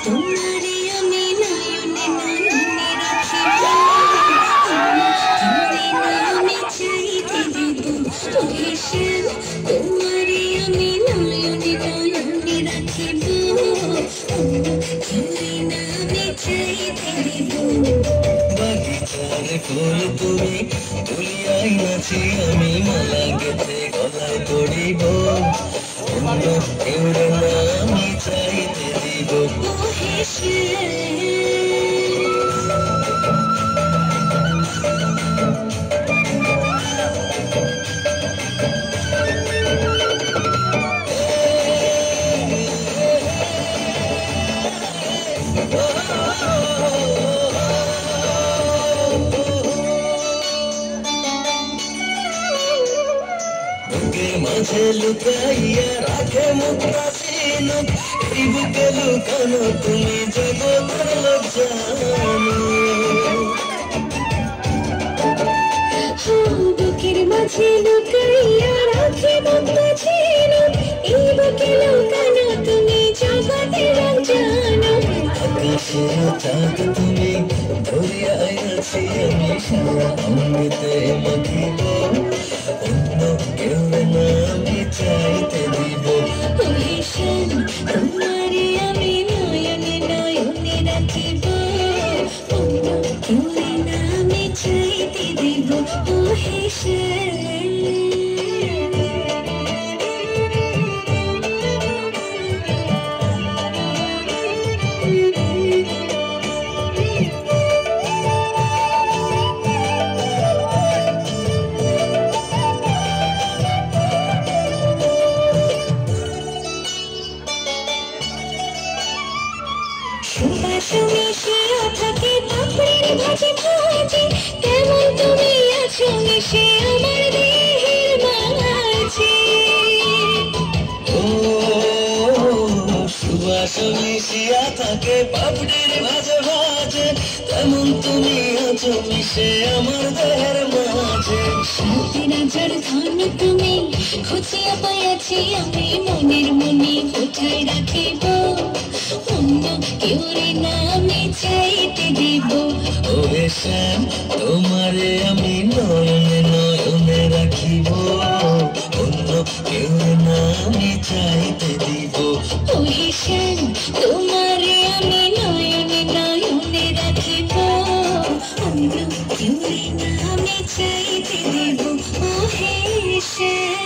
তোমারে আমি নয়নে নয়নে রাখিব তোমারে নামে চাইতে দিব হেসেন তোমারে আমি নয়নে নয়নে রাখিব তোমারে নামে চাইতে দিব বাগিচার ফুল তুমি তুলিয়াই নাচি আমি মালা গেথে গলায় পড়িব অন্য কেউরে নামি চাইতে দিব বুকের মাঝে লুকাইয়া রাখে মুক্তা সিনুক এই বুকে লুকানো তুমি জগতের লোক জানো বুকের মাঝে লুকাইয়া রাখে মুক্তা সিনুক এই বুকে লুকানো তুমি জগতের লোক জানো আকাশের চাঁদ তুমি ধরিয়া আছি আমি সারা অমৃতে মাখিব অন্য কেউ নামি চাইতে দিব হেসেন তোমারে আমি নয়নে নয়নে রাখিব অন্য কেউ নামি চাইতে দিব হেসেন সুবাস মিশিয়া থাকে পাপড়ির ভাজে ভাজে কেমন তুমি আছো মিশে আমার দেহের মাঝে সুবাস মিশিয়া থাকে পাপড়ির ভাজে ভাজে তেমন তুমি আছো মিশে আমার দেহের মাঝে সাথে রাজার ধন তুমি খুঁজিয়া পাইয়াছি আমি মনের মনে কোথায় রাখিব অন্য কেউ নামে চাইতে দিব ও হেসেন তোমারে আমি নয়নে নয়নে রাখিব অন্য কেউ নামে চাইতে দিব ও হেসেন তোমারে আমি নয়নে নয়নে রাখিব অন্য কেউ নামে চাইতে দিব ও হেসেন